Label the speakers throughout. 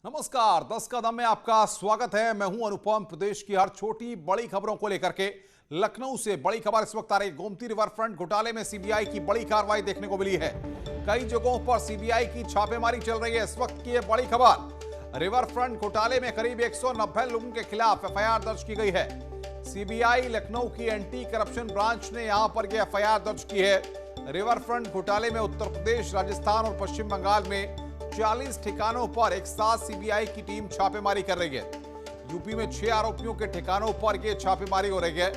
Speaker 1: नमस्कार, 10 कदम में आपका स्वागत है। मैं हूं अनुपम। प्रदेश की हर छोटी बड़ी खबरों को लेकर के लखनऊ से बड़ी खबर इस वक्त आ रही। गोमती रिवर फ्रंट घोटाले में सीबीआई की बड़ी कार्रवाई देखने को मिली है। कई जगहों पर सीबीआई की छापेमारी चल रही है। इस वक्त की यह बड़ी खबर, रिवर फ्रंट घोटाले में करीब 190 लोगों के खिलाफ एफआईआर दर्ज की गई है। सीबीआई लखनऊ की एंटी करप्शन ब्रांच ने यहां पर यह एफआईआर दर्ज की है। रिवर फ्रंट घोटाले में उत्तर प्रदेश, राजस्थान और पश्चिम बंगाल में 40 ठिकानों पर एक साथ सीबीआई की टीम छापेमारी कर रही है। यूपी में 6 आरोपियों के ठिकानों पर यह छापेमारी हो रही है।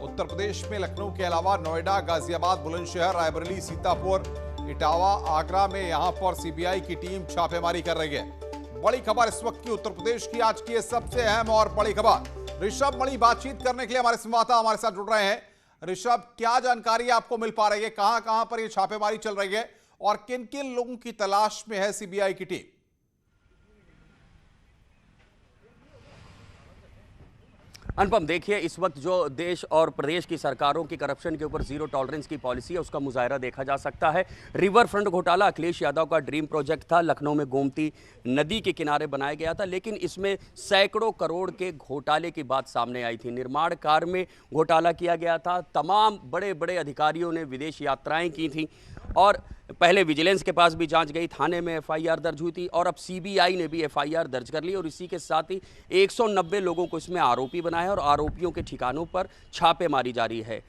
Speaker 1: उत्तर प्रदेश में लखनऊ के अलावा नोएडा, गाजियाबाद, बुलंदशहर, रायबरेली, सीतापुर, इटावा, आगरा में यहां पर सीबीआई की टीम छापेमारी कर रही है। बड़ी खबर इस वक्त की उत्तर प्रदेश की, आज की सबसे अहम और बड़ी खबर। ऋषभ मणि बातचीत करने के लिए हमारे संवाददाता हमारे साथ जुड़ रहे हैं। ऋषभ, क्या जानकारी आपको मिल पा रही है? कहां कहां पर यह छापेमारी चल रही है और किन किन लोगों की तलाश में है सीबीआई की टीम?
Speaker 2: अनुपम, देखिए, इस वक्त जो देश और प्रदेश की सरकारों की करप्शन के ऊपर जीरो टॉलरेंस की पॉलिसी है, उसका मुजाहरा देखा जा सकता है। रिवर फ्रंट घोटाला अखिलेश यादव का ड्रीम प्रोजेक्ट था। लखनऊ में गोमती नदी के किनारे बनाया गया था, लेकिन इसमें सैकड़ों करोड़ के घोटाले की बात सामने आई थी। निर्माण कार्य में घोटाला किया गया था। तमाम बड़े बड़े अधिकारियों ने विदेश यात्राएं की थी और पहले विजिलेंस के पास भी जांच गई, थाने में एफआईआर दर्ज हुई थी और अब सीबीआई ने भी एफआईआर दर्ज कर ली और इसी के साथ ही 190 लोगों को इसमें आरोपी बनाया है और आरोपियों के ठिकानों पर छापेमारी जारी है।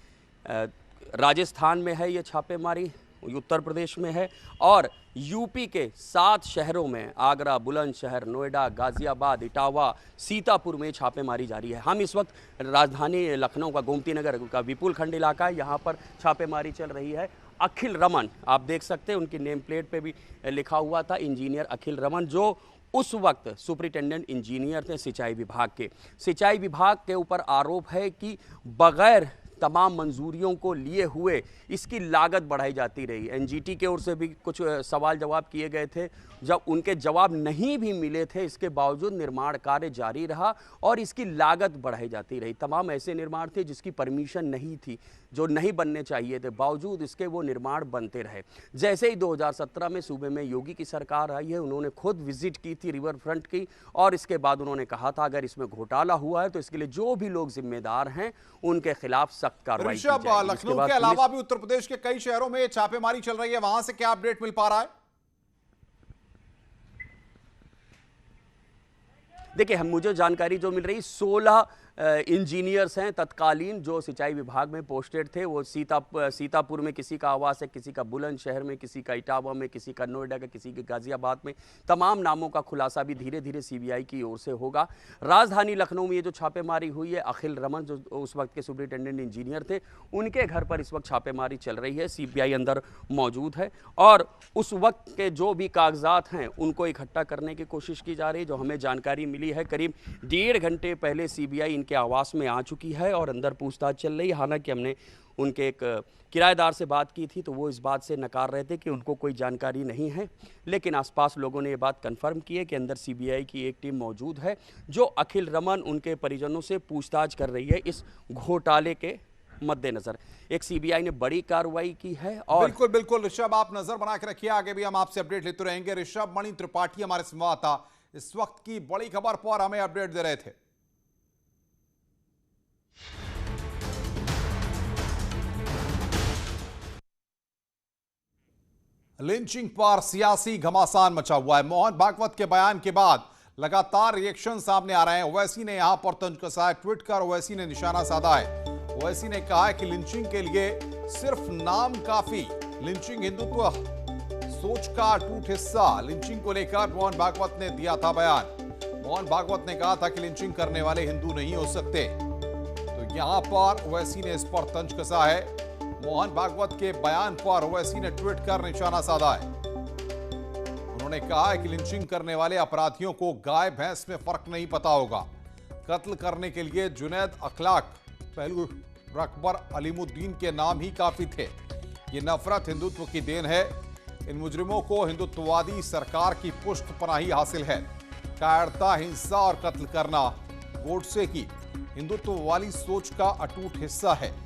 Speaker 2: राजस्थान में है ये छापेमारी, उत्तर प्रदेश में है और यूपी के 7 शहरों में आगरा, बुलंदशहर, नोएडा, गाजियाबाद, इटावा, सीतापुर में छापेमारी जारी है। हम इस वक्त राजधानी लखनऊ का गोमती नगर का विपुल खंड इलाका है, यहाँ पर छापेमारी चल रही है। अखिल रमन, आप देख सकते हैं उनकी नेम प्लेट पे भी लिखा हुआ था इंजीनियर अखिल रमन, जो उस वक्त सुपरिटेंडेंट इंजीनियर थे सिंचाई विभाग के। सिंचाई विभाग के ऊपर आरोप है कि बगैर तमाम मंजूरियों को लिए हुए इसकी लागत बढ़ाई जाती रही। एनजीटी की ओर से भी कुछ सवाल जवाब किए गए थे, जब उनके जवाब नहीं भी मिले थे, इसके बावजूद निर्माण कार्य जारी रहा और इसकी लागत बढ़ाई जाती रही। तमाम ऐसे निर्माण थे जिसकी परमिशन नहीं थी, जो नहीं बनने चाहिए थे, बावजूद इसके वो निर्माण बनते रहे। जैसे ही 2017 में सूबे में योगी की सरकार आई है, उन्होंने खुद विजिट की थी रिवर फ्रंट की और इसके बाद उन्होंने कहा था अगर इसमें घोटाला हुआ है तो इसके लिए जो भी लोग जिम्मेदार हैं उनके खिलाफ सख्त कार्रवाई की जाएगी।
Speaker 1: लखनऊ के अलावा भी उत्तर प्रदेश के कई शहरों में छापेमारी चल रही है, वहां से क्या अपडेट मिल पा रहा है?
Speaker 2: देखिए, मुझे जानकारी जो मिल रही, 16 इंजीनियर्स हैं तत्कालीन जो सिंचाई विभाग में पोस्टेड थे। वो सीतापुर में किसी का आवास है, किसी का बुलंदशहर में, किसी का इटावा में, किसी का नोएडा का, किसी के गाजियाबाद में। तमाम नामों का खुलासा भी धीरे धीरे सीबीआई की ओर से होगा। राजधानी लखनऊ में ये जो छापेमारी हुई है, अखिल रमन जो उस वक्त के सुपरिटेंडेंट इंजीनियर थे, उनके घर पर इस वक्त छापेमारी चल रही है। सीबीआई अंदर मौजूद है और उस वक्त के जो भी कागजात हैं उनको इकट्ठा करने की कोशिश की जा रही है। जो हमें जानकारी मिली है, करीब 1.5 घंटे पहले सीबीआई के आवास में आ चुकी है और अंदर पूछताछ चल रही है। हालांकि हमने उनके एक किराएदार से बात की थी तो वो इस बात से नकार रहे थे कि उनको कोई जानकारी नहीं है, लेकिन आसपास लोगों ने ये बात कंफर्म की है कि अंदर सीबीआई की एक टीम मौजूद है जो अखिल रमन उनके परिजनों से पूछताछ कर रही है इस घोटाले के मद्देनजर। एक सीबीआई ने बड़ी कार्रवाई की है और
Speaker 1: बिल्कुल बिल्कुल ऋषभ, आप नजर बना के रखिए, आगे भी हम आपसे अपडेट लेते रहेंगे। ऋषभ मणि त्रिपाठी हमारे संवाददाता इस वक्त की बड़ी खबर पर हमें अपडेट दे रहे थे। लिंचिंग पर सियासी घमासान मचा हुआ है। मोहन भागवत के बयान के बाद लगातार रिएक्शन सामने आ रहे हैं। ओवैसी ने यहां पर तंज कसा है। ट्वीट कर ओवैसी ने निशाना साधा है। ओवैसी ने कहा है कि लिंचिंग के लिए सिर्फ नाम काफी। लिंचिंग हिंदुत्व सोच का अटूट हिस्सा। लिंचिंग को लेकर मोहन भागवत ने दिया था बयान। मोहन भागवत ने कहा था कि लिंचिंग करने वाले हिंदू नहीं हो सकते। तो यहां पर ओवैसी ने इस पर तंज कसा है। मोहन भागवत के बयान पर ओवैसी ने ट्वीट कर निशाना साधा है। उन्होंने कहा है कि लिंचिंग करने वाले अपराधियों को गाय भैंस में फर्क नहीं पता होगा। कत्ल करने के लिए जुनैद अखलाक, पहलू अकबर, अलीमुद्दीन के नाम ही काफी थे। ये नफरत हिंदुत्व की देन है। इन मुजरिमों को हिंदुत्ववादी सरकार की पुष्टपनाही हासिल है। कायरता, हिंसा और कत्ल करना गोडसे की हिंदुत्व वाली सोच का अटूट हिस्सा है।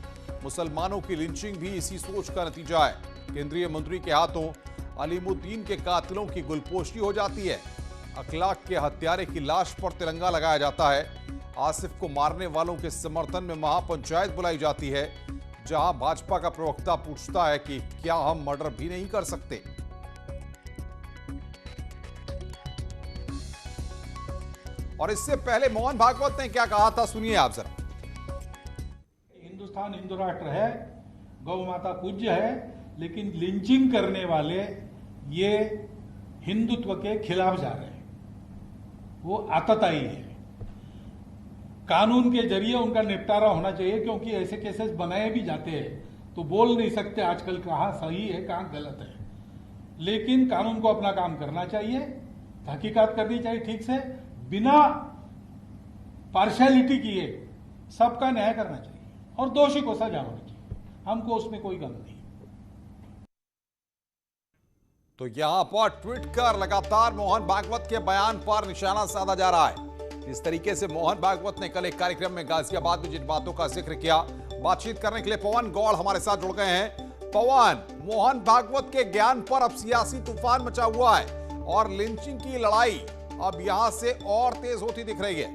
Speaker 1: मुसलमानों की लिंचिंग भी इसी सोच का नतीजा है। केंद्रीय मंत्री के हाथों अलीमुद्दीन के कातिलों की गुलपोशी हो जाती है। अखलाक के हत्यारे की लाश पर तिरंगा लगाया जाता है। आसिफ को मारने वालों के समर्थन में महापंचायत बुलाई जाती है, जहां भाजपा का प्रवक्ता पूछता है कि क्या हम मर्डर भी नहीं कर सकते। और इससे पहले मोहन भागवत ने क्या कहा था, सुनिए आप जरा।
Speaker 3: हिंदुस्तान हिंदू राष्ट्र है, गौ माता पूज्य है, लेकिन लिंचिंग करने वाले ये हिंदुत्व के खिलाफ जा रहे हैं, वो आतताई है। कानून के जरिए उनका निपटारा होना चाहिए, क्योंकि ऐसे केसेस बनाए भी जाते हैं तो बोल नहीं सकते आजकल कहाँ सही है कहाँ गलत है। लेकिन कानून को अपना काम करना चाहिए, तहकीकात करनी चाहिए ठीक से, बिना पार्शियलिटी किए सबका न्याय करना चाहिए और दोषी को सजा होनी चाहिए। हमको उसमें कोई गम नहीं।
Speaker 1: तो यहां पर ट्वीट कर लगातार मोहन भागवत के बयान पर निशाना साधा जा रहा है। इस तरीके से मोहन भागवत ने कल एक कार्यक्रम में गाजियाबाद में जिन बातों का जिक्र किया, बातचीत करने के लिए पवन गौड़ हमारे साथ जुड़ गए हैं। पवन, मोहन भागवत के ज्ञान पर अब सियासी तूफान मचा हुआ है और लिंचिंग की लड़ाई अब यहां से और तेज होती दिख रही है।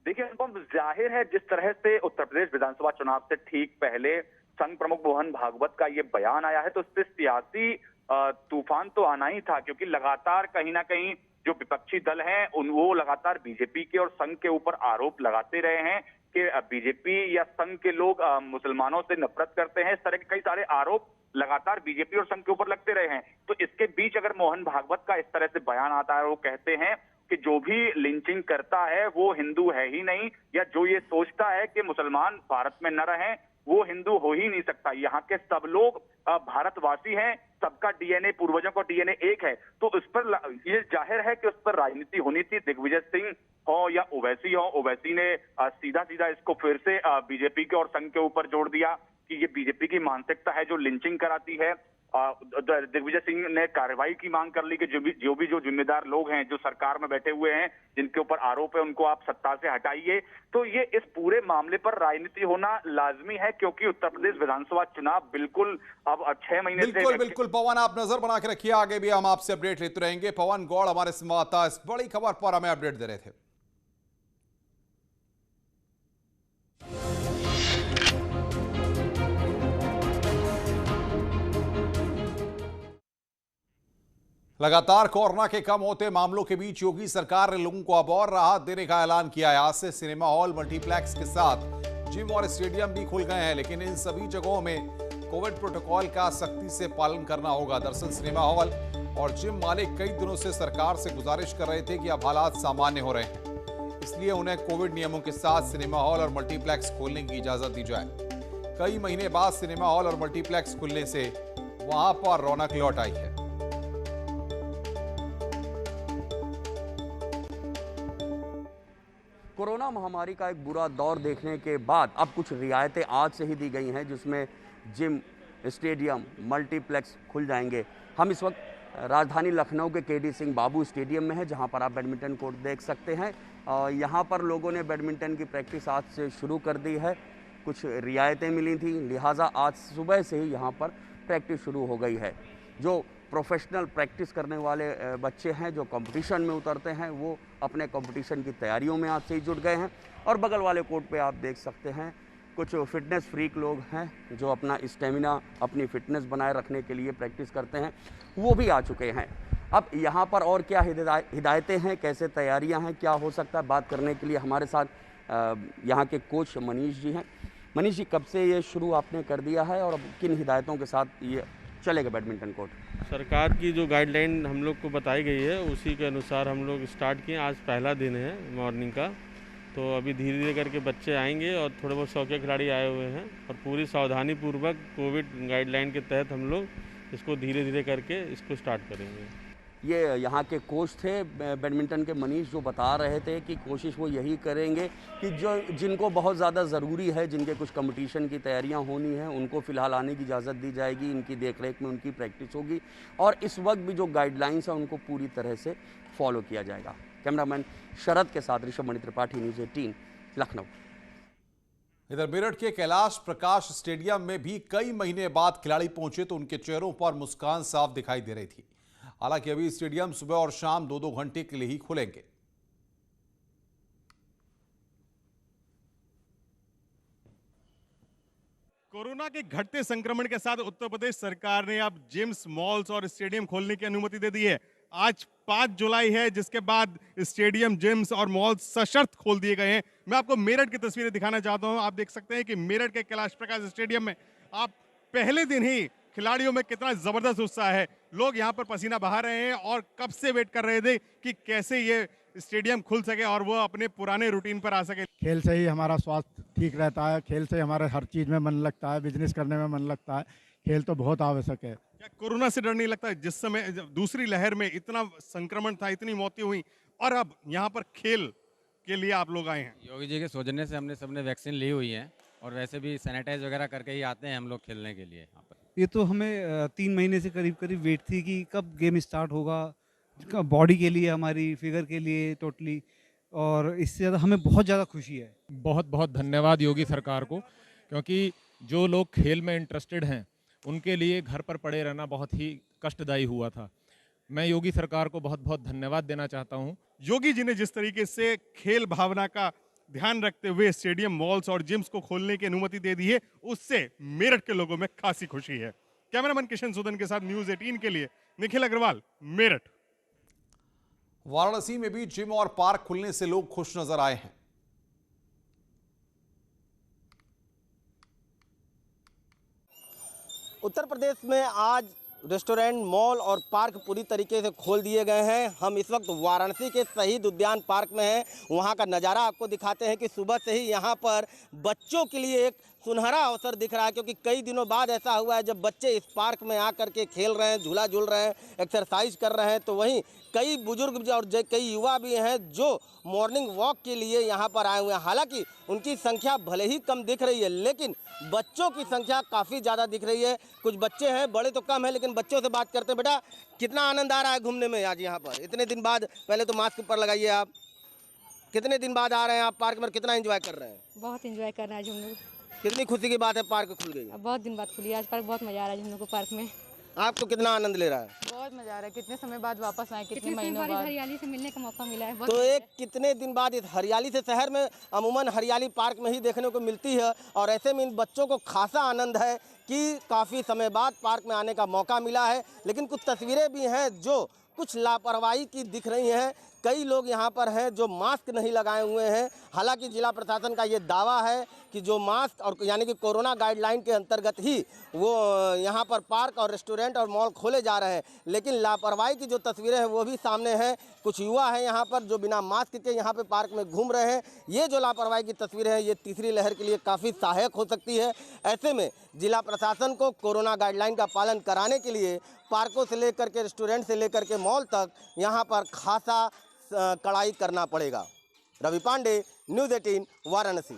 Speaker 4: देखिए अनुपम, जाहिर है जिस तरह से उत्तर प्रदेश विधानसभा चुनाव से ठीक पहले संघ प्रमुख मोहन भागवत का ये बयान आया है, तो इससे सियासी तूफान तो आना ही था, क्योंकि लगातार कहीं ना कहीं जो विपक्षी दल हैं वो लगातार बीजेपी के और संघ के ऊपर आरोप लगाते रहे हैं कि बीजेपी या संघ के लोग मुसलमानों से नफरत करते हैं। इस तरह के कई सारे आरोप लगातार बीजेपी और संघ के ऊपर लगते रहे हैं। तो इसके बीच अगर मोहन भागवत का इस तरह से बयान आता है, वो कहते हैं कि जो भी लिंचिंग करता है वो हिंदू है ही नहीं, या जो ये सोचता है कि मुसलमान भारत में न रहें वो हिंदू हो ही नहीं सकता। यहाँ के सब लोग भारतवासी हैं, सबका डीएनए, पूर्वजों का डीएनए एक है। तो उस पर ये जाहिर है कि उस पर राजनीति होनी थी। दिग्विजय सिंह हो या ओवैसी ने सीधा सीधा इसको फिर से बीजेपी के और संघ के ऊपर जोड़ दिया कि ये बीजेपी की मानसिकता है जो लिंचिंग कराती है। दिग्विजय सिंह ने कार्रवाई की मांग कर ली कि जो जिम्मेदार लोग हैं, जो सरकार में बैठे हुए हैं, जिनके ऊपर आरोप है, उनको आप सत्ता से हटाइए। तो ये इस पूरे मामले पर राजनीति होना लाजमी है, क्योंकि उत्तर प्रदेश विधानसभा चुनाव बिल्कुल अब 6 महीने से
Speaker 1: बिल्कुल पवन, आप नजर बना के रखिए, आगे भी हम आपसे अपडेट लेते रहेंगे। पवन गौड़ हमारे संवाददाता इस बड़ी खबर पर हमें अपडेट दे रहे थे। लगातार कोरोना के कम होते मामलों के बीच योगी सरकार ने लोगों को अब और राहत देने का ऐलान किया है। आज से सिनेमा हॉल, मल्टीप्लेक्स के साथ जिम और स्टेडियम भी खुल गए हैं, लेकिन इन सभी जगहों में कोविड प्रोटोकॉल का सख्ती से पालन करना होगा। दरअसल सिनेमा हॉल और जिम मालिक कई दिनों से सरकार से गुजारिश कर रहे थे कि अब हालात सामान्य हो रहे हैं, इसलिए उन्हें कोविड नियमों के साथ सिनेमा हॉल और मल्टीप्लेक्स खोलने की इजाजत दी जाए। कई महीने बाद सिनेमा हॉल और मल्टीप्लेक्स खुलने से वहां पर रौनक लौट आई है।
Speaker 2: कोरोना महामारी का एक बुरा दौर देखने के बाद अब कुछ रियायतें आज से ही दी गई हैं, जिसमें जिम, स्टेडियम, मल्टीप्लेक्स खुल जाएंगे। हम इस वक्त राजधानी लखनऊ के केडी सिंह बाबू स्टेडियम में है, जहां पर आप बैडमिंटन कोर्ट देख सकते हैं। यहां पर लोगों ने बैडमिंटन की प्रैक्टिस आज से शुरू कर दी है। कुछ रियायतें मिली थी, लिहाजा आज सुबह से ही यहां पर प्रैक्टिस शुरू हो गई है। जो प्रोफेशनल प्रैक्टिस करने वाले बच्चे हैं, जो कंपटीशन में उतरते हैं, वो अपने कंपटीशन की तैयारियों में आज से ही जुट गए हैं। और बगल वाले कोर्ट पे आप देख सकते हैं कुछ फिटनेस फ्रीक लोग हैं जो अपना स्टेमिना, अपनी फिटनेस बनाए रखने के लिए प्रैक्टिस करते हैं, वो भी आ चुके हैं। अब यहाँ पर और क्या हिदायतें हैं, कैसे तैयारियाँ हैं, क्या हो सकता है, बात करने के लिए हमारे साथ यहाँ के कोच मनीष जी हैं। मनीष जी, कब से ये शुरू आपने कर दिया है और अब किन हिदायतों के साथ ये चलेगा बैडमिंटन कोर्ट?
Speaker 5: सरकार की जो गाइडलाइन हम लोग को बताई गई है उसी के अनुसार हम लोग स्टार्ट किए। आज पहला दिन है मॉर्निंग का, तो अभी धीरे धीरे करके बच्चे आएंगे और थोड़े बहुत शौकीन खिलाड़ी आए हुए हैं और पूरी सावधानी पूर्वक कोविड गाइडलाइन के तहत हम लोग इसको धीरे धीरे करके इसको स्टार्ट करेंगे।
Speaker 2: ये यहाँ के कोच थे बैडमिंटन के मनीष, जो बता रहे थे कि कोशिश वो यही करेंगे कि जिनको बहुत ज़्यादा ज़रूरी है, जिनके कुछ कंपटीशन की तैयारियां होनी है, उनको फ़िलहाल आने की इजाज़त दी जाएगी। इनकी देखरेख में उनकी प्रैक्टिस होगी और इस वक्त भी जो गाइडलाइंस हैं उनको पूरी तरह से फॉलो किया जाएगा। कैमरामैन शरद के साथ ऋषभ मणि त्रिपाठी, न्यूज़ 18 लखनऊ।
Speaker 1: इधर मेरठ के कैलाश प्रकाश स्टेडियम में भी कई महीने बाद खिलाड़ी पहुंचे तो उनके चेहरों पर मुस्कान साफ दिखाई दे रही थी। हालांकि अभी स्टेडियम सुबह और शाम 2-2 घंटे के लिए ही खुलेंगे।
Speaker 6: कोरोना के घटते संक्रमण के साथ उत्तर प्रदेश सरकार ने अब जिम्स, मॉल्स और स्टेडियम खोलने की अनुमति दे दी है। आज 5 जुलाई है, जिसके बाद स्टेडियम, जिम्स और मॉल्स सशर्त खोल दिए गए हैं। मैं आपको मेरठ की तस्वीरें दिखाना चाहता हूं। आप देख सकते हैं कि मेरठ के कैलाश प्रकाश स्टेडियम में आप पहले दिन ही खिलाड़ियों में कितना जबरदस्त उत्साह है। लोग यहां पर पसीना बहा रहे हैं और कब से वेट कर रहे थे कि कैसे ये स्टेडियम खुल सके और वो अपने पुराने रूटीन पर आ सके।
Speaker 7: खेल से ही हमारा स्वास्थ्य ठीक रहता है, खेल से हमारे हर चीज़ में मन लगता है, बिजनेस करने में मन लगता है। खेल तो बहुत आवश्यक है।
Speaker 6: क्या कोरोना से डर नहीं लगता? जिस समय दूसरी लहर में इतना संक्रमण था, इतनी मौतें हुई, और अब यहाँ पर खेल के लिए आप लोग आए हैं।
Speaker 8: योगी जी के सौजन्य से हमने सबने वैक्सीन ली हुई है और वैसे भी सैनिटाइज वगैरह करके ही आते हैं हम लोग खेलने के लिए यहाँ पर।
Speaker 9: ये तो हमें 3 महीने से करीब वेट थी कि कब गेम स्टार्ट होगा, बॉडी के लिए, हमारी फिगर के लिए टोटली, और इससे ज़्यादा हमें बहुत ज़्यादा खुशी है।
Speaker 10: बहुत बहुत धन्यवाद योगी सरकार को, क्योंकि जो लोग खेल में इंटरेस्टेड हैं उनके लिए घर पर पड़े रहना बहुत ही कष्टदायी हुआ था। मैं योगी सरकार को बहुत बहुत धन्यवाद देना चाहता हूं।
Speaker 6: योगी जी ने जिस तरीके से खेल भावना का ध्यान रखते हुए स्टेडियम, मॉल्स और जिम्स को खोलने की अनुमति दे दी है, उससे मेरठ के लोगों में खासी खुशी है। कैमरामैन किशन सुदन के साथ न्यूज़ 18 के लिए निखिल अग्रवाल, मेरठ।
Speaker 1: वाराणसी में भी जिम और पार्क खुलने से लोग खुश नजर आए हैं।
Speaker 11: उत्तर प्रदेश में आज रेस्टोरेंट, मॉल और पार्क पूरी तरीके से खोल दिए गए हैं। हम इस वक्त वाराणसी के शहीद उद्यान पार्क में हैं। वहां का नज़ारा आपको दिखाते हैं कि सुबह से ही यहां पर बच्चों के लिए एक सुनहरा अवसर दिख रहा है, क्योंकि कई दिनों बाद ऐसा हुआ है जब बच्चे इस पार्क में आकर के खेल रहे हैं, झूला झूल रहे हैं, एक्सरसाइज कर रहे हैं। तो वहीं कई बुजुर्ग और कई युवा भी हैं जो मॉर्निंग वॉक के लिए यहाँ पर आए हुए हैं। हालांकि उनकी संख्या भले ही कम दिख रही है, लेकिन बच्चों की संख्या काफ़ी ज़्यादा दिख रही है। कुछ बच्चे हैं, बड़े तो कम है, लेकिन बच्चों से बात करते हैं। बेटा, कितना आनंद आ रहा है घूमने में आज यहाँ पर? इतने दिन बाद, पहले तो मास्क ऊपर लगाइए आप, कितने दिन बाद आ रहे हैं आप पार्क में, कितना एंजॉय कर रहे हैं?
Speaker 12: बहुत एंजॉय कर रहे हैं हम लोग।
Speaker 11: कितनी खुशी की बात है, पार्क खुल गई।
Speaker 12: बहुत दिन बाद खुली आज पार्क, बहुत मजा आ रहा है हम लोग को पार्क में।
Speaker 11: आपको कितना आनंद ले रहा है?
Speaker 12: बहुत मजा आ रहा है, कितने समय बाद वापस आए, कितने महीनों बाद हरियाली से मिलने का मौका मिला है।
Speaker 11: तो एक कितने दिन बाद इस हरियाली से, शहर में अमूमन हरियाली पार्क में ही देखने को मिलती है, और ऐसे में इन बच्चों को खासा आनंद है कि काफ़ी समय बाद पार्क में आने का मौका मिला है। लेकिन कुछ तस्वीरें भी हैं जो कुछ लापरवाही की दिख रही हैं। कई लोग यहाँ पर हैं जो मास्क नहीं लगाए हुए हैं। हालांकि जिला प्रशासन का ये दावा है कि जो मास्क और यानी कि कोरोना गाइडलाइन के अंतर्गत ही वो यहाँ पर पार्क और रेस्टोरेंट और मॉल खोले जा रहे हैं, लेकिन लापरवाही की जो तस्वीरें हैं वो भी सामने हैं। कुछ युवा हैं यहाँ पर जो बिना मास्क के यहाँ पे पार्क में घूम रहे हैं। ये जो लापरवाही की तस्वीरें हैं, ये तीसरी लहर के लिए काफ़ी सहायक हो सकती है। ऐसे में जिला प्रशासन को कोरोना गाइडलाइन का पालन कराने के लिए पार्कों से लेकर के, रेस्टोरेंट से लेकर के मॉल तक यहाँ पर खासा कड़ाई करना पड़ेगा। रवि पांडे, न्यूज़ 18, वाराणसी।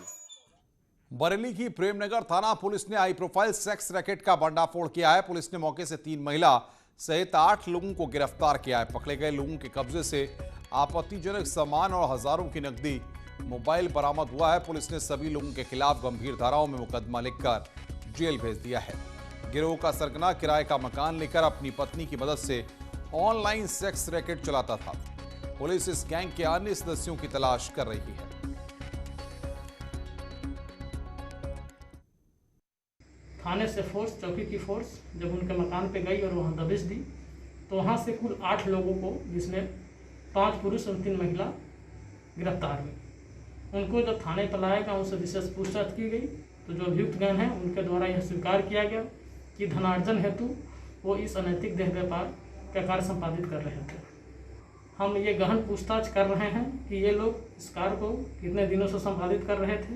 Speaker 1: बरेली की प्रेमनगर थाना पुलिस ने हाई प्रोफाइल सेक्स रैकेट का भंडाफोड़ किया है। पुलिस ने मौके से 3 महिला सहित 8 लोगों को गिरफ्तार किया है। पकड़े गए लोगों के कब्जे से आपत्तिजनक सामान और हजारों की नकदी, मोबाइल बरामद हुआ है। पुलिस ने सभी लोगों के खिलाफ गंभीर धाराओं में मुकदमा लिखकर जेल भेज दिया है। गिरोह का सरगना किराए का मकान लेकर अपनी पत्नी की मदद से ऑनलाइन सेक्स रैकेट चलाता था। पुलिस इस गैंग के अन्य सदस्यों की तलाश कर रही है।
Speaker 13: थाने से फोर्स, चौकी की फोर्स जब उनके मकान पे गई और वहां दबिश दी, तो वहां से कुल 8 लोगों को, जिसमें 5 पुरुष और 3 महिला गिरफ्तार हुई। उनको जब थाने पर लाया गया, उनसे विशेष पूछताछ की गई, तो जो अभियुक्तगण हैं उनके द्वारा यह स्वीकार किया गया कि धनार्जन हेतु वो इस अनैतिक देह व्यापार का कार्य संपादित कर रहे थे। हम ये गहन पूछताछ कर रहे हैं कि ये लोग इस कार्य को कितने दिनों से संपादित कर रहे थे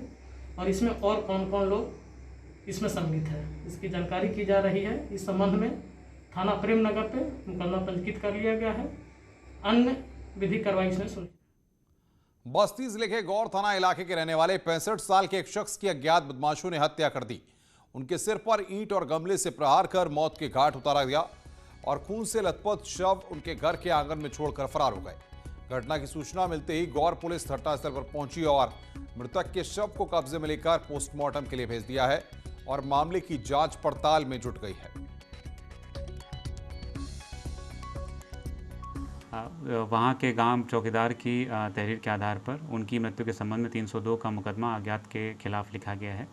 Speaker 13: और इसमें और कौन कौन लोग इसमें सम्मिलित है, इसकी जानकारी की जा रही है। इस संबंध में थाना प्रेमनगर पे मुकदमा पंजीकृत कर लिया गया है। अन्य विधिक कार्रवाई इसमें सुनी।
Speaker 1: बस्ती जिले के गौर थाना इलाके के रहने वाले 65 साल के एक शख्स की अज्ञात बदमाशों ने हत्या कर दी। उनके सिर पर ईंट और गमले से प्रहार कर मौत के घाट उतारा गया और खून से लथपथ शव उनके घर के आंगन में छोड़कर फरार हो गए। घटना की सूचना मिलते ही गौर पुलिस घटनास्थल पर पहुंची और मृतक के शव को कब्जे में लेकर पोस्टमार्टम के लिए भेज दिया है और मामले की जांच पड़ताल में जुट गई है।
Speaker 14: वहाँ के गांव चौकीदार की तहरीर के आधार पर उनकी मृत्यु के संबंध में 302 का मुकदमा अज्ञात के खिलाफ लिखा गया है।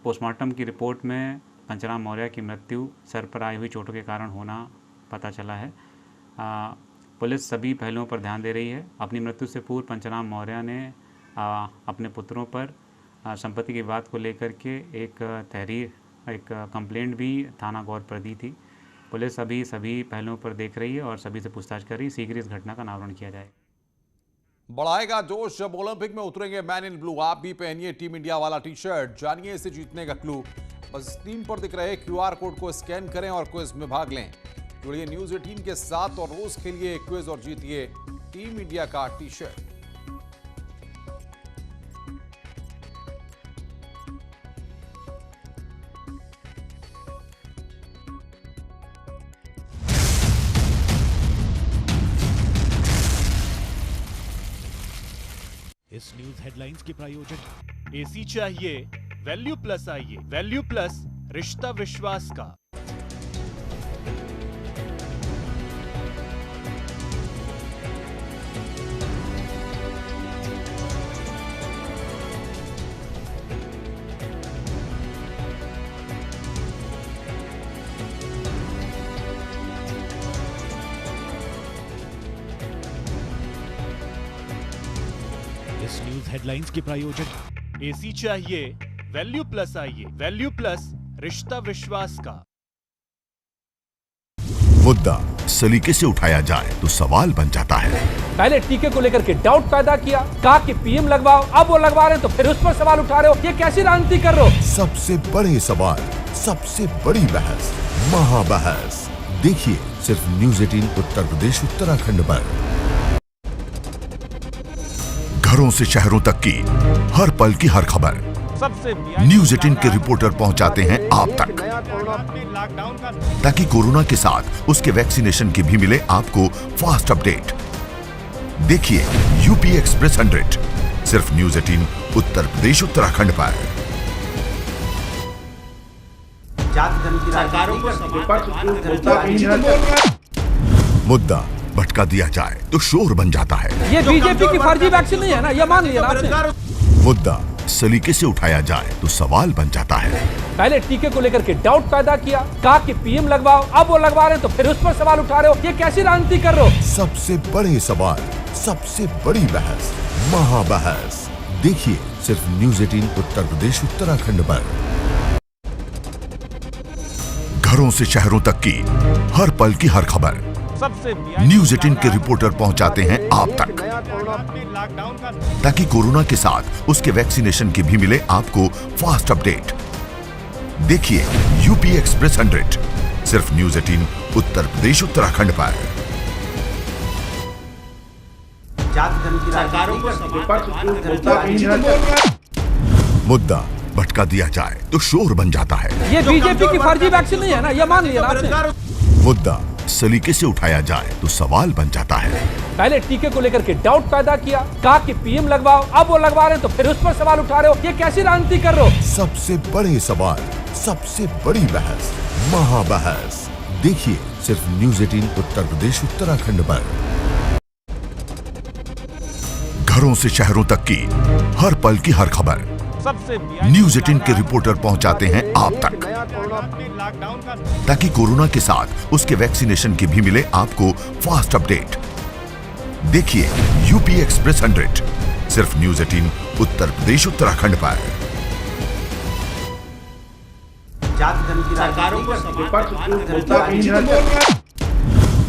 Speaker 14: पोस्टमार्टम की रिपोर्ट में पंचराम मौर्य की मृत्यु सर पर आई हुई चोटों के कारण होना पता चला है। पुलिस सभी पहलुओं पर ध्यान दे रही है। अपनी मृत्यु से पूर्व पंचराम मौर्य ने अपने पुत्रों पर संपत्ति के विवाद को लेकर के एक कंप्लेंट भी थाना गौर पर दी थी। पुलिस अभी सभी पहलुओं पर देख रही है और सभी से पूछताछ कर रही है। शीघ्र इस घटना का अनावरण किया जाएगा।
Speaker 1: बढ़ाएगा जोश जब ओलंपिक में उतरेंगे मैन इन ब्लू। आप भी पहनिए टीम इंडिया वाला टी शर्ट, जानिए इसे जीतने का क्लू। बस स्क्रीन पर दिख रहे QR कोड को स्कैन करें और क्विज में भाग लें। जुड़िए न्यूज़ 18 के साथ और रोज खेलिए क्विज और जीतिए टीम इंडिया का टी शर्ट।
Speaker 15: इस न्यूज हेडलाइंस के प्रायोजक एसी चाहिए वैल्यू प्लस आइए। वैल्यू प्लस रिश्ता विश्वास का। इस न्यूज हेडलाइंस के प्रायोजक एसी चाहिए वैल्यू प्लस आइए। वैल्यू प्लस रिश्ता विश्वास का।
Speaker 16: मुद्दा सलीके से उठाया जाए तो सवाल बन जाता है।
Speaker 17: पहले टीके को लेकर के डाउट पैदा किया, कहा कि पीएम लगवाओ, अब वो लगवा रहे हैं तो फिर उस पर सवाल उठा रहे हो। ये कैसी राजनीति कर रहे हो?
Speaker 16: सबसे बड़े सवाल, सबसे बड़ी बहस, महाबहस देखिए सिर्फ न्यूज 18 उत्तर प्रदेश उत्तराखंड पर। घरों से शहरों तक की हर पल की हर खबर न्यूज 18 के रिपोर्टर पहुंचाते हैं आप तक, ताकि कोरोना के साथ उसके वैक्सीनेशन की भी मिले आपको फास्ट अपडेट। देखिए यूपी एक्सप्रेस 100 सिर्फ न्यूज 18 उत्तर प्रदेश उत्तराखंड पर। मुद्दा भटका दिया जाए तो शोर बन जाता है।
Speaker 17: ये बीजेपी की फर्जी वैक्सीन नहीं है ना, ये मान लिया आपने।
Speaker 16: मुद्दा सलीके से उठाया जाए तो सवाल बन जाता है।
Speaker 17: पहले टीके को लेकर के डाउट पैदा किया, कहा कि पीएम लगवाओ, अब वो लगवा रहे हैं तो फिर उस पर सवाल उठा रहे हो। ये कैसी राजनीति कर रहे हो?
Speaker 16: सबसे बड़े सवाल, सबसे बड़ी बहस, महाबहस देखिए सिर्फ न्यूज 18 उत्तर प्रदेश उत्तराखंड पर। घरों से शहरों तक की हर पल की हर खबर न्यूज 18 के रिपोर्टर पहुंचाते हैं आप तक, ताकि कोरोना के साथ उसके वैक्सीनेशन की भी मिले आपको फास्ट अपडेट। देखिए यूपी एक्सप्रेस 100 सिर्फ न्यूज 18 उत्तर प्रदेश उत्तराखंड पर। मुद्दा भटका दिया जाए तो शोर बन जाता है।
Speaker 17: ये बीजेपी की फर्जी वैक्सीन नहीं है ना, ये मान लिया आपने।
Speaker 16: मुद्दा सलीके से उठाया जाए तो सवाल बन जाता है।
Speaker 17: पहले टीके को लेकर के डाउट पैदा किया, कहा कि पीएम लगवाओ, अब वो लगवा रहे हैं तो फिर उस पर सवाल उठा रहे हो। ये कैसी राजनीति कर रहे हो?
Speaker 16: सबसे बड़े सवाल, सबसे बड़ी बहस, महाबहस देखिए सिर्फ न्यूज 18 उत्तर प्रदेश उत्तराखंड पर। घरों से शहरों तक की हर पल की हर खबर न्यूज 18 के रिपोर्टर पहुंचाते हैं आप तक, ताकि कोरोना के साथ उसके वैक्सीनेशन की भी मिले आपको फास्ट अपडेट। देखिए यूपी एक्सप्रेस 100 सिर्फ न्यूज 18 उत्तर प्रदेश उत्तराखंड पर।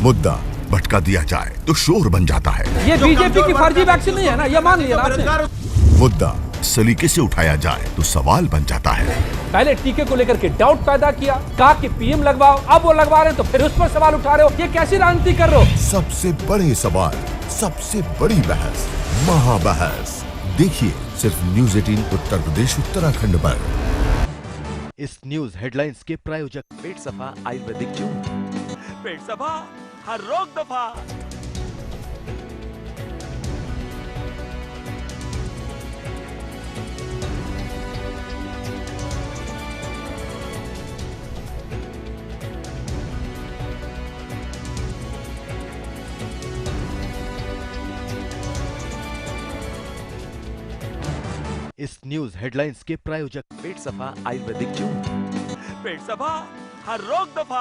Speaker 16: मुद्दा भटका दिया जाए तो शोर बन जाता है।
Speaker 17: ये बीजेपी की फर्जी वैक्सीन नहीं है ना, ये मान लिया आपने।
Speaker 16: मुद्दा सलीके से उठाया जाए तो सवाल बन जाता है।
Speaker 17: पहले टीके को लेकर के डाउट पैदा किया, कहा कि पीएम लगवाओ, अब वो लगवा रहे हैं तो फिर उस पर सवाल उठा रहे हो। ये कैसी राजनीति कर रहे हो?
Speaker 16: सबसे बड़े सवाल, सबसे बड़ी बहस, महाबहस देखिए सिर्फ न्यूज 18 उत्तर प्रदेश उत्तराखंड पर।
Speaker 15: इस न्यूज हेडलाइंस के प्रायोजक पेट सफा आयुर्वेदिक जूस।
Speaker 18: पेट सफा हर रोग दफा।
Speaker 15: इस न्यूज हेडलाइंस के प्रायोजक
Speaker 18: पेट सफा आयुर्वेदिक जूस, पेट सफा हर रोग दफा।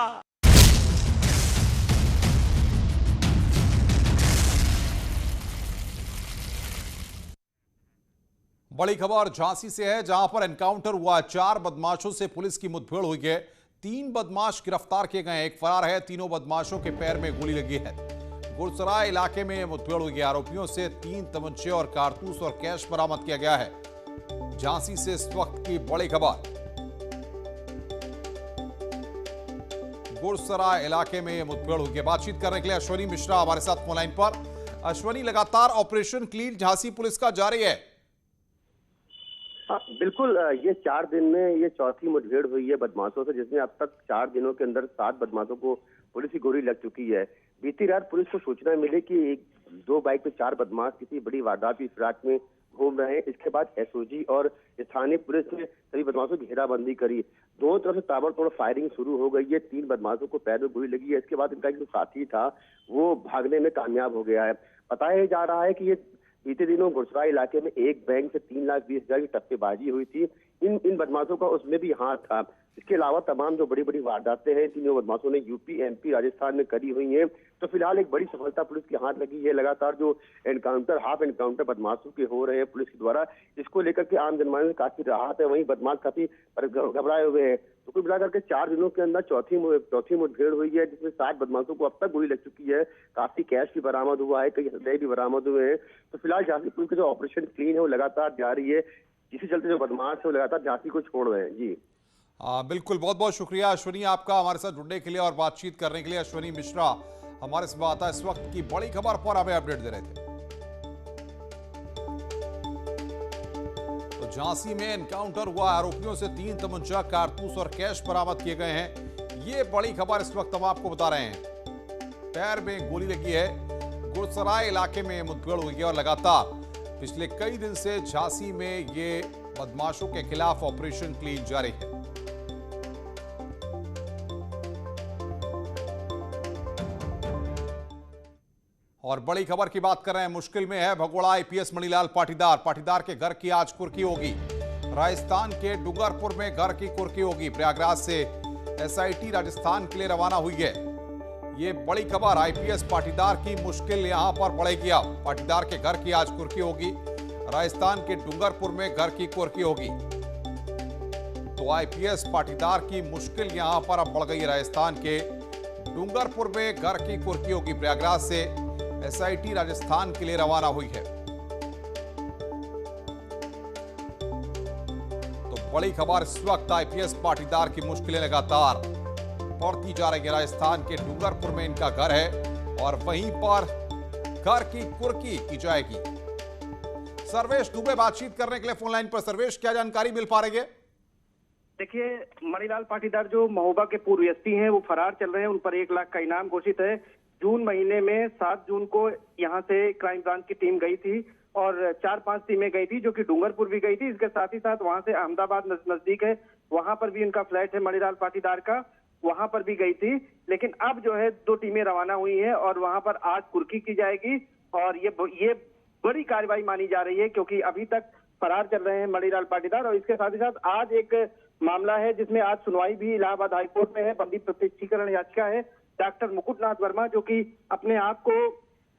Speaker 1: बड़ी खबर झांसी से है, जहां पर एनकाउंटर हुआ। 4 बदमाशों से पुलिस की मुठभेड़ हुई है। 3 बदमाश गिरफ्तार किए गए, एक फरार है। तीनों बदमाशों के पैर में गोली लगी है। गुरसराय इलाके में मुठभेड़ हुई है। आरोपियों से 3 तमंचे और कारतूस और कैश बरामद किया गया है। झांसी से इस वक्त की बड़ी खबर। गुरसराय इलाके में मुठभेड़ हुई है। बातचीत करने के लिए अश्वनी मिश्रा हमारे साथ फोन लाइन पर। अश्वनी, लगातार ऑपरेशन क्लीन झांसी पुलिस का जारी है।
Speaker 19: बिल्कुल, ये 4 दिन में ये चौथी मुठभेड़ हुई है बदमाशों से, जिसमें अब तक 4 दिनों के अंदर 7 बदमाशों को पुलिस की गोली लग चुकी है। बीती रात पुलिस को सूचना मिली कि 2 बाइक पे 4 बदमाश किसी बड़ी वारदात की फिराक में घूम रहे हैं। इसके बाद एसओजी और स्थानीय पुलिस ने सभी बदमाशों की घेराबंदी करी। दोनों तरफ से ताबड़तोड़ फायरिंग शुरू हो गई है। 3 बदमाशों को पैर में गोली लगी है। इसके बाद इनका एक जो साथी था वो भागने में कामयाब हो गया है। बताया जा रहा है कि ये बीते दिनों गुरसराय इलाके में एक बैंक से 3,20,000 की टप्पेबाजी हुई थी। इन बदमाशों का उसमें भी हाथ था। इसके अलावा तमाम जो बड़ी बड़ी वारदातें हैं तीनों बदमाशों ने यूपी, एमपी, राजस्थान में करी हुई हैं। तो फिलहाल एक बड़ी सफलता पुलिस के हाथ लगी है। लगातार जो एनकाउंटर, हाफ एनकाउंटर बदमाशों के हो रहे हैं पुलिस के द्वारा, इसको लेकर के आम जनमानस में काफी राहत है। वहीं बदमाश काफी घबराए हुए हैं। तो कुल मिलाकर के 4 दिनों के अंदर चौथी मुठभेड़ हुई है, जिसमें 7 बदमाशों को अब तक गोली लग चुकी है। काफी कैश भी बरामद हुआ है, कई हथियार भी बरामद हुए हैं। तो फिलहाल झांसी पुलिस का जो ऑपरेशन क्लीन है वो लगातार जारी है, जिसके चलते जो बदमाश है वो लगातार झांसी को छोड़ रहे हैं। जी
Speaker 1: बिल्कुल, बहुत बहुत शुक्रिया अश्वनी आपका हमारे साथ जुड़ने के लिए और बातचीत करने के लिए। अश्वनी मिश्रा हमारे संवाददाता इस वक्त की बड़ी खबर पर हमें अपडेट दे रहे थे। तो झांसी में एनकाउंटर हुआ, आरोपियों से 3 तमंचा, कारतूस और कैश बरामद किए गए हैं। ये बड़ी खबर इस वक्त हम आपको बता रहे हैं। पैर में गोली लगी है। गुरसराय इलाके में मुठभेड़ हुई है और लगातार पिछले कई दिन से झांसी में ये बदमाशों के खिलाफ ऑपरेशन क्लीन जारी है। और बड़ी खबर की बात कर रहे हैं, मुश्किल में है भगोड़ा आईपीएस मणिलाल पाटीदार के घर की आज कुर्की होगी। राजस्थान के डूंगरपुर में घर की कुर्की होगी। प्रयागराज से एसआईटी राजस्थान के लिए रवाना हुई है। ये बड़ी खबर, आईपीएस पाटीदार की मुश्किल यहां पर बढ़ेगी। अब पाटीदार के घर की आज कुर्की होगी। राजस्थान के डूंगरपुर में घर की कुर्की होगी। तो आईपीएस पाटीदार की मुश्किल यहां पर अब बढ़ गई। राजस्थान के डूंगरपुर में घर की कुर्की होगी। प्रयागराज से एसआईटी राजस्थान के लिए रवाना हुई है। तो बड़ी खबर इस वक्त, आईपीएस पाटीदार की मुश्किलें लगातार बढ़ती जा रही है। राजस्थान के डूंगरपुर में इनका घर है और वहीं पर घर की कुर्की की जाएगी। सर्वेश दुबे बातचीत करने के लिए फोन लाइन पर। सर्वेश, क्या जानकारी मिल पा रही है?
Speaker 20: देखिए, मणिलाल पाटीदार जो महोबा के पूर्व एसपी हैं वो फरार चल रहे हैं। उन पर 1 लाख का इनाम घोषित है। जून महीने में 7 जून को यहाँ से क्राइम ब्रांच की टीम गई थी और 4-5 टीमें गई थी, जो कि डूंगरपुर भी गई थी। इसके साथ ही साथ वहां से अहमदाबाद नजदीक है, वहां पर भी उनका फ्लैट है मणिलाल पाटीदार का, वहां पर भी गई थी। लेकिन अब जो है 2 टीमें रवाना हुई हैं और वहां पर आज कुर्की की जाएगी। और ये बड़ी कार्रवाई मानी जा रही है, क्योंकि अभी तक फरार चल रहे हैं मणिलाल पाटीदार। और इसके साथ ही साथ आज एक मामला है जिसमें आज सुनवाई भी इलाहाबाद हाईकोर्ट में है। बंदी प्रत्यक्षीकरण याचिका है। डॉक्टर मुकुटनाथ वर्मा, जो कि अपने आप को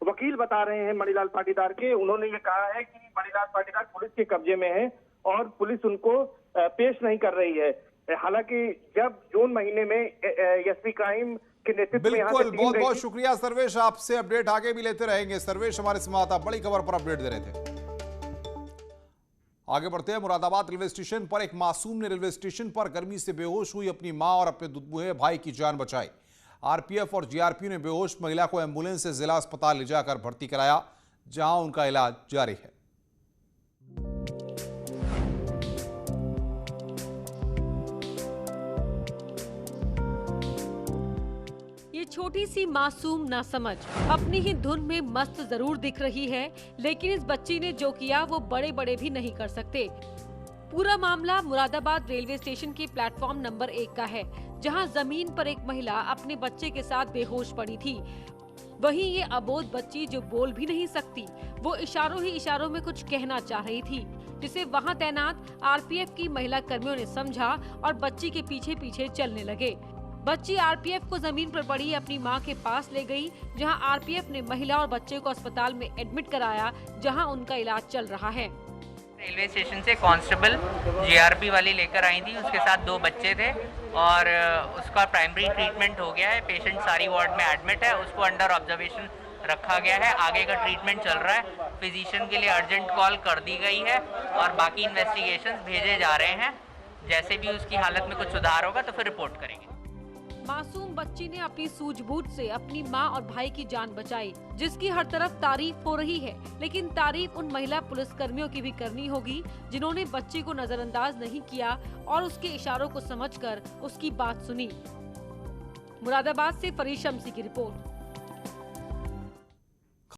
Speaker 20: वकील बता रहे हैं मणिलाल पाटीदार के, उन्होंने ये कहा है कि मणिलाल पाटीदार पुलिस के कब्जे में है और पुलिस उनको पेश नहीं कर रही है। हालांकि जब जून महीने में एसपी क्राइम के नेतृत्व में
Speaker 1: बिल्कुल, बहुत बहुत शुक्रिया सर्वेश, आपसे अपडेट आगे भी लेते रहेंगे। सर्वेश हमारे संवाददाता बड़ी खबर पर अपडेट दे रहे थे। आगे बढ़ते हैं। मुरादाबाद रेलवे स्टेशन पर एक मासूम ने रेलवे स्टेशन पर गर्मी से बेहोश हुई अपनी मां और अपने दुधमुहे भाई की जान बचाई। आरपीएफ और जीआरपी ने बेहोश महिला को एंबुलेंस से जिला अस्पताल ले जाकर भर्ती कराया, जहां उनका इलाज जारी है।
Speaker 21: ये छोटी सी मासूम नासमझ अपनी ही धुन में मस्त जरूर दिख रही है, लेकिन इस बच्ची ने जो किया वो बड़े बड़े भी नहीं कर सकते। पूरा मामला मुरादाबाद रेलवे स्टेशन के प्लेटफॉर्म नंबर 1 का है, जहां जमीन पर एक महिला अपने बच्चे के साथ बेहोश पड़ी थी। वहीं ये अबोध बच्ची जो बोल भी नहीं सकती, वो इशारों ही इशारों में कुछ कहना चाह रही थी। जिसे वहां तैनात आरपीएफ की महिला कर्मियों ने समझा और बच्ची के पीछे पीछे चलने लगे। बच्ची आरपीएफ को जमीन पर पड़ी अपनी मां के पास ले गई, जहां आरपीएफ ने महिला और बच्चे को अस्पताल में एडमिट कराया, जहां उनका इलाज चल रहा है।
Speaker 3: रेलवे स्टेशन से कांस्टेबल जीआरपी वाली लेकर आई थी, उसके साथ 2 बच्चे थे और उसका प्राइमरी ट्रीटमेंट हो गया है। पेशेंट सारी वार्ड में एडमिट है, उसको अंडर ऑब्जर्वेशन रखा गया है। आगे का ट्रीटमेंट चल रहा है। फिजिशियन के लिए अर्जेंट कॉल कर दी गई है और बाकी इन्वेस्टिगेशंस भेजे जा रहे हैं। जैसे भी उसकी हालत में कुछ सुधार होगा तो फिर रिपोर्ट करेंगे।
Speaker 21: मासूम बच्ची ने अपनी सूझबूझ से अपनी मां और भाई की जान बचाई, जिसकी हर तरफ तारीफ हो रही है। लेकिन तारीफ उन महिला पुलिस कर्मियों की भी करनी होगी जिन्होंने बच्ची को नजरअंदाज नहीं किया और उसके इशारों को समझकर उसकी बात सुनी। मुरादाबाद से फरीद शम्सी की रिपोर्ट।